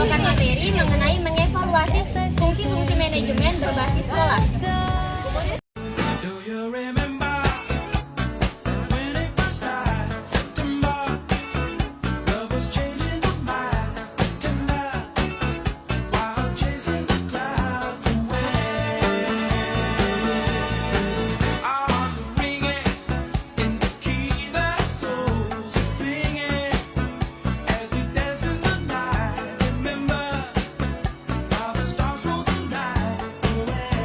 membawakan materi mengenai mengevaluasi fungsi-fungsi manajemen berbasis sekolah. Do you remember when it was like September? Love was changing our minds, tender, while chasing the clouds away. Our hearts were ringing in the key that souls were singing as we danced in the night. Remember how the stars roll the night away.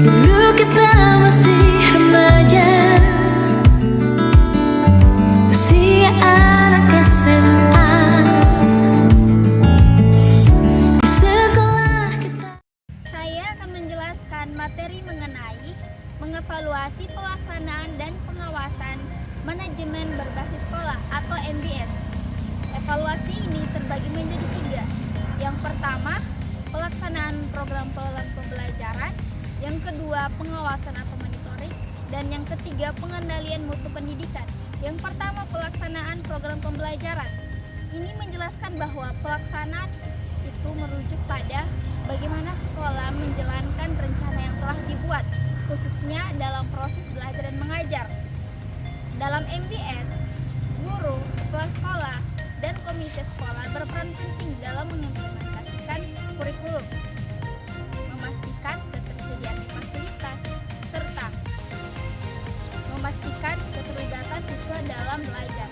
Dulu kita masih remaja, usia anak SMA. Di sekolah kita. Saya akan menjelaskan materi mengenai mengevaluasi pelaksanaan dan pengawasan manajemen berbasis sekolah atau MBS. Evaluasi ini terbagi menjadi 3. Yang pertama, pelaksanaan program pembelajaran. Yang kedua, pengawasan atau monitoring. Dan yang ketiga, pengendalian mutu pendidikan. Yang pertama, pelaksanaan program pembelajaran. Ini menjelaskan bahwa pelaksanaan itu merujuk pada bagaimana sekolah menjalankan rencana yang telah dibuat, khususnya dalam proses belajar dan mengajar. Dalam MBS, guru, kepala sekolah, dan komite sekolah berperan penting dalam mengimplementasikan kurikulum, memastikan ketersediaan fasilitas, serta memastikan keterlibatan siswa dalam belajar.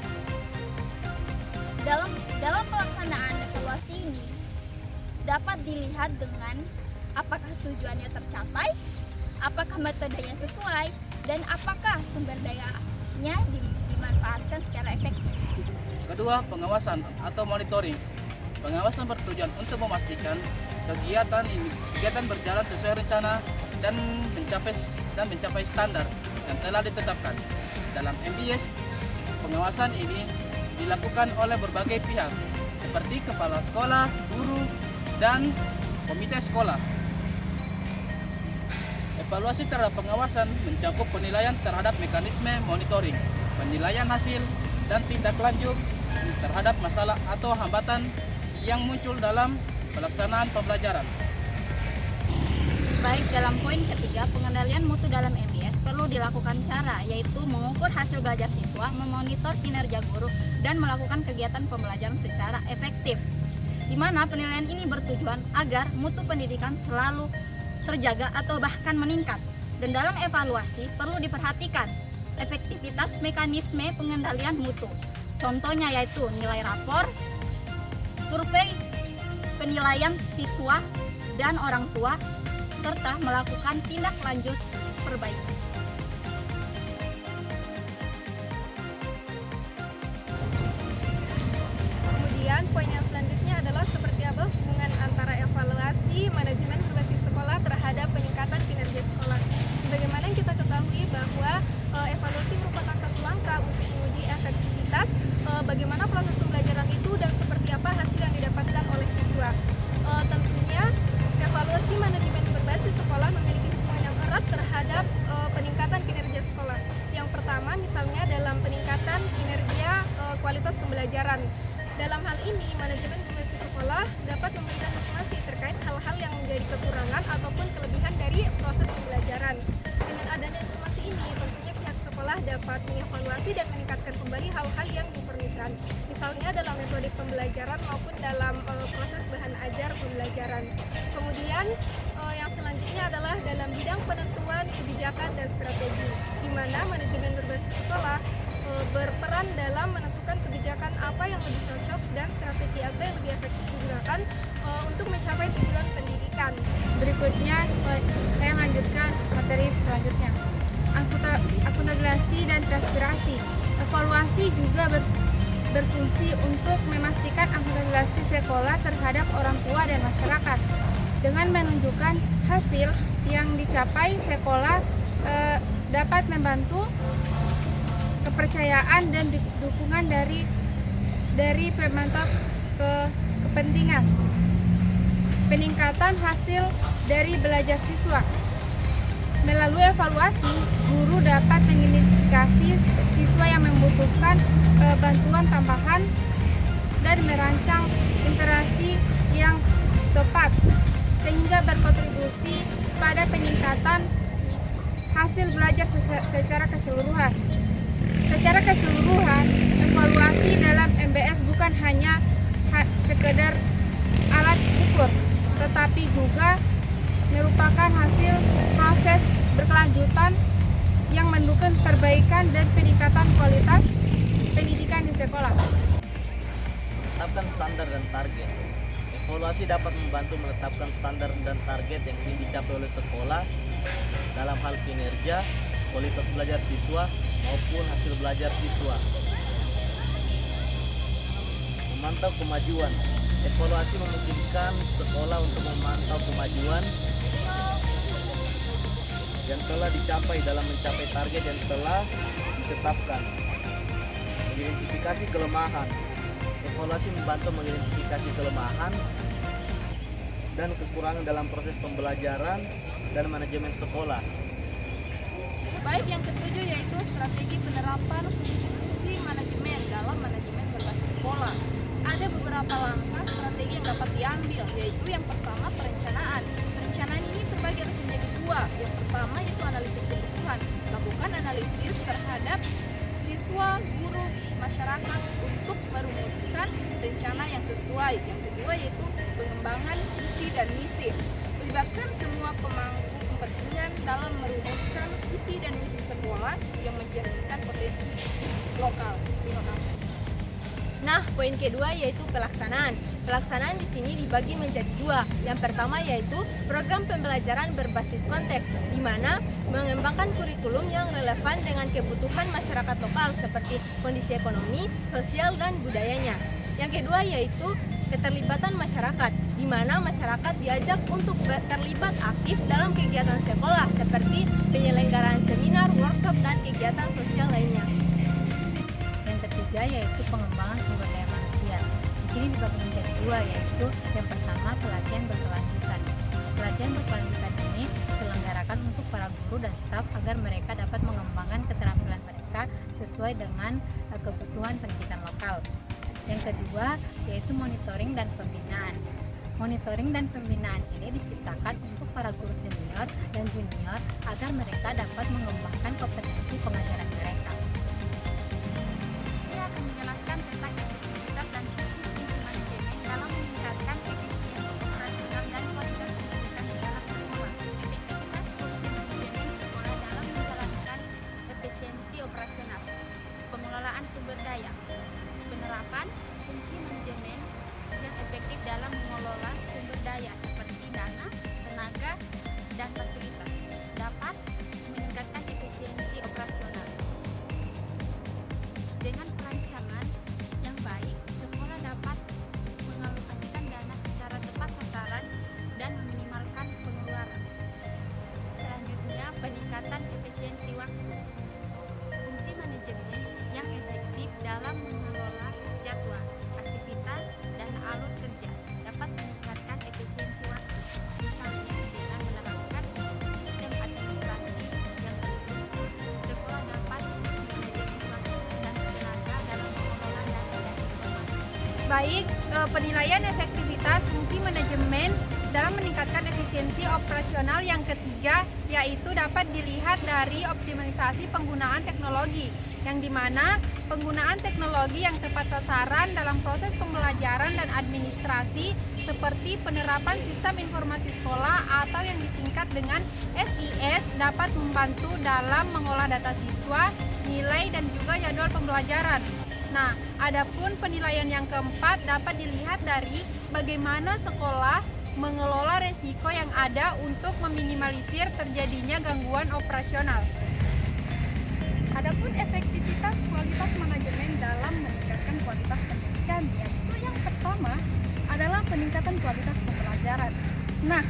Dalam pelaksanaan evaluasi ini dapat dilihat dengan apakah tujuannya tercapai, apakah metodenya sesuai, dan apakah sumber dayanya dimanfaatkan secara efektif. Kedua, pengawasan atau monitoring. Pengawasan bertujuan untuk memastikan kegiatan berjalan sesuai rencana dan mencapai standar yang telah ditetapkan. Dalam MBS, pengawasan ini dilakukan oleh berbagai pihak seperti kepala sekolah, guru, dan komite sekolah. Evaluasi terhadap pengawasan mencakup penilaian terhadap mekanisme monitoring, penilaian hasil, dan tindak lanjut terhadap masalah atau hambatan yang muncul dalam pelaksanaan pembelajaran. Baik, dalam poin ketiga, pengendalian mutu dalam MBS perlu dilakukan cara, yaitu mengukur hasil belajar siswa, memonitor kinerja guru, dan melakukan kegiatan pembelajaran secara efektif. Di mana penilaian ini bertujuan agar mutu pendidikan selalu terjaga atau bahkan meningkat. Dan dalam evaluasi perlu diperhatikan efektivitas mekanisme pengendalian mutu. Contohnya yaitu nilai rapor, survei, penilaian siswa dan orang tua, serta melakukan tindak lanjut perbaikan. Kemudian poin yang selanjutnya adalah seperti apa hubungan antara evaluasi manajemen berbasis sekolah terhadap peningkatan kinerja sekolah. Sebagaimana yang kita ketahui bahwa evaluasi merupakan satu langkah untuk menguji efektivitas bagaimana proses pembelajaran itu dan seperti apa hasil yang didapatkan oleh siswa. Tentunya evaluasi manajemen berbasis sekolah memiliki hubungan yang erat terhadap peningkatan kinerja sekolah. Yang pertama misalnya dalam peningkatan kinerja kualitas pembelajaran. Dalam hal ini manajemen berbasis sekolah dapat memberikan informasi terkait hal-hal yang menjadi kekurangan kekurangan ataupun kelebihan dari proses pembelajaran. Dengan adanya informasi ini, tentunya pihak sekolah dapat mengevaluasi dan meningkatkan kembali hal-hal yang diperlukan, misalnya dalam metode pembelajaran maupun dalam proses bahan ajar pembelajaran. Kemudian yang selanjutnya adalah dalam bidang penentuan kebijakan dan strategi, di mana manajemen berbasis sekolah berperan dalam menentukan kebijakan apa yang lebih cocok dan strategi apa yang lebih efektif digunakan untuk mencapai tujuan pendidikan. Berikutnya, saya melanjutkan materi selanjutnya. Akuntabilisasi dan transparansi. Evaluasi juga berfungsi untuk memastikan akuntabilitas sekolah terhadap orang tua dan masyarakat. Dengan menunjukkan hasil yang dicapai, sekolah dapat membantu kepercayaan dan dukungan dari pemantau kepentingan. Peningkatan hasil dari belajar siswa. Melalui evaluasi, guru dapat mengidentifikasi siswa yang membutuhkan bantuan tambahan dan merancang interaksi yang tepat sehingga berkontribusi pada peningkatan hasil belajar secara keseluruhan. Secara keseluruhan, evaluasi dalam MBS bukan hanya sekedar alat ukur, tetapi juga merupakan hasil proses berkelanjutan yang mendukung perbaikan dan peningkatan kualitas pendidikan di sekolah. Tetapkan standar dan target. Evaluasi dapat membantu menetapkan standar dan target yang ingin dicapai oleh sekolah dalam hal kinerja, kualitas belajar siswa, maupun hasil belajar siswa. Memantau kemajuan. Evaluasi memungkinkan sekolah untuk memantau kemajuan yang telah dicapai dalam mencapai target yang telah ditetapkan. Mengidentifikasi kelemahan. Evaluasi membantu mengidentifikasi kelemahan dan kekurangan dalam proses pembelajaran dan manajemen sekolah. Baik, yang ketujuh yaitu strategi penerapan fungsi manajemen dalam manajemen berbasis sekolah. Ada beberapa langkah strategi yang dapat diambil, yaitu yang pertama perencanaan. Perencanaan ini terbagi atas menjadi dua. Yang pertama yaitu analisis kebutuhan. Lakukan analisis terhadap siswa, guru, masyarakat untuk merumuskan rencana yang sesuai. Yang kedua yaitu pengembangan visi dan misi. Libatkan semua pemangku kepentingan dalam merumuskan visi dan misi sekolah yang mencerminkan potensi lokal. Terima kasih. Nah, poin kedua yaitu pelaksanaan. Pelaksanaan di sini dibagi menjadi dua. Yang pertama yaitu program pembelajaran berbasis konteks, di mana mengembangkan kurikulum yang relevan dengan kebutuhan masyarakat lokal seperti kondisi ekonomi, sosial, dan budayanya. Yang kedua yaitu keterlibatan masyarakat, di mana masyarakat diajak untuk terlibat aktif dalam kegiatan sekolah seperti penyelenggaraan seminar, workshop, dan kegiatan sosial lainnya. Yang ketiga yaitu pengembangan sumber daya manusia. Di sini dibagi menjadi dua, yaitu yang pertama pelatihan berkelanjutan. Pelatihan berkelanjutan ini diselenggarakan untuk para guru dan staf agar mereka dapat mengembangkan keterampilan mereka sesuai dengan kebutuhan pendidikan lokal. Yang kedua yaitu monitoring dan pembinaan. Monitoring dan pembinaan ini diciptakan untuk para guru senior dan junior agar mereka dapat mengembangkan kompetensi pengajaran mereka. Saya akan menjelaskan tentang efektivitas dan fungsi manajemen dalam meningkatkan efisiensi operasional dan kualitas pendidikan di dalam sekolah. Efektivitas fungsi manajemen sekolah dalam menjalankan efisiensi operasional, pengelolaan sumber daya, penerapan fungsi manajemen yang efektif dalam mengelola sumber daya seperti dana, tenaga, dan fasilitas dapat meningkatkan efisiensi operasional. Dengan perancangan yang baik baik penilaian efektivitas fungsi manajemen dalam meningkatkan efisiensi operasional. Yang ketiga yaitu dapat dilihat dari optimalisasi penggunaan teknologi, yang dimana penggunaan teknologi yang tepat sasaran dalam proses pembelajaran dan administrasi seperti penerapan sistem informasi sekolah atau yang disingkat dengan SIS dapat membantu dalam mengolah data siswa, nilai dan juga jadwal pembelajaran. Nah, adapun penilaian yang keempat dapat dilihat dari bagaimana sekolah mengelola resiko yang ada untuk meminimalisir terjadinya gangguan operasional. Adapun efektivitas kualitas manajemen dalam meningkatkan kualitas pendidikan, yaitu yang pertama adalah peningkatan kualitas pembelajaran. Nah,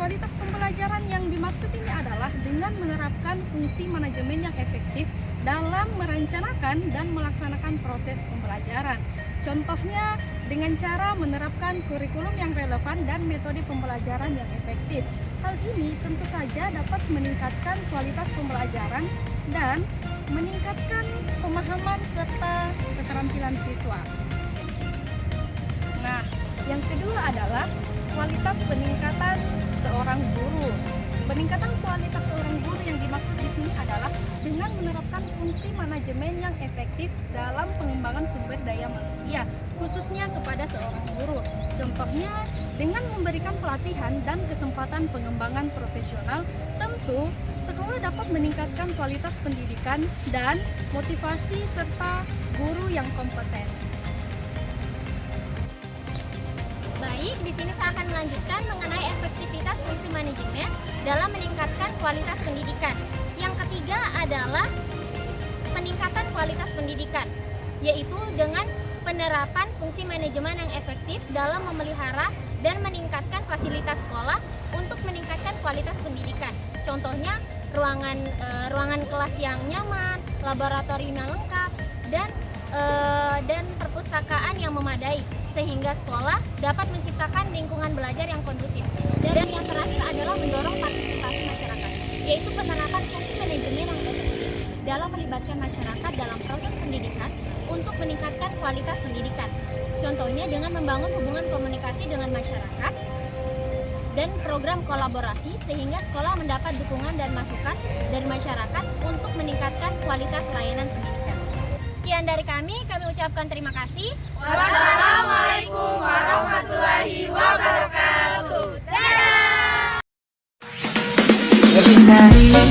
kualitas pembelajaran yang dimaksud ini adalah dengan menerapkan fungsi manajemen yang efektif dalam merencanakan dan melaksanakan proses pembelajaran. Contohnya dengan cara menerapkan kurikulum yang relevan dan metode pembelajaran yang efektif. Hal ini tentu saja dapat meningkatkan kualitas pembelajaran dan meningkatkan pemahaman serta keterampilan siswa. Nah, yang kedua adalah kualitas peningkatan seorang guru. Peningkatan kualitas seorang guru yang dimaksud di sini adalah dengan menerapkan fungsi manajemen yang efektif dalam pengembangan sumber daya manusia, khususnya kepada seorang guru. Contohnya dengan memberikan pelatihan dan kesempatan pengembangan profesional, tentu sekolah dapat meningkatkan kualitas pendidikan dan motivasi serta guru yang kompeten. Baik, di sini saya akan melanjutkan mengenai efektivitas fungsi manajemen dalam meningkatkan kualitas pendidikan. Yang ketiga adalah peningkatan kualitas pendidikan, yaitu dengan penerapan fungsi manajemen yang efektif dalam memelihara dan meningkatkan fasilitas sekolah untuk meningkatkan kualitas pendidikan. Contohnya ruangan kelas yang nyaman, laboratorium yang lengkap, dan perpustakaan yang memadai, sehingga sekolah dapat menciptakan lingkungan belajar yang kondusif. Dan yang terakhir adalah mendorong partisipasi masyarakat, yaitu penerapan fungsi manajemen yang efektif dalam melibatkan masyarakat dalam proses pendidikan untuk meningkatkan kualitas pendidikan. Contohnya dengan membangun hubungan komunikasi dengan masyarakat dan program kolaborasi, sehingga sekolah mendapat dukungan dan masukan dari masyarakat untuk meningkatkan kualitas layanan pendidikan. Sekian dari kami ucapkan terima kasih. Wassalamualaikum warahmatullahi wabarakatuh. Dadah! Every night,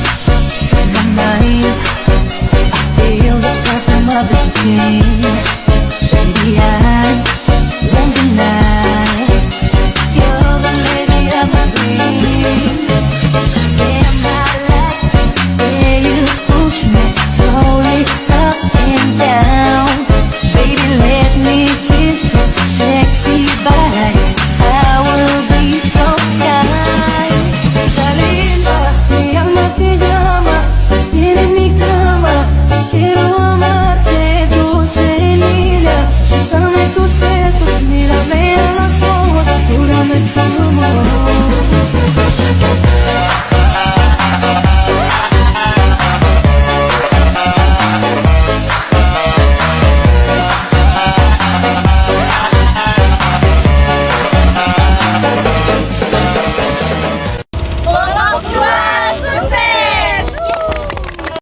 I feel the breath of my skin.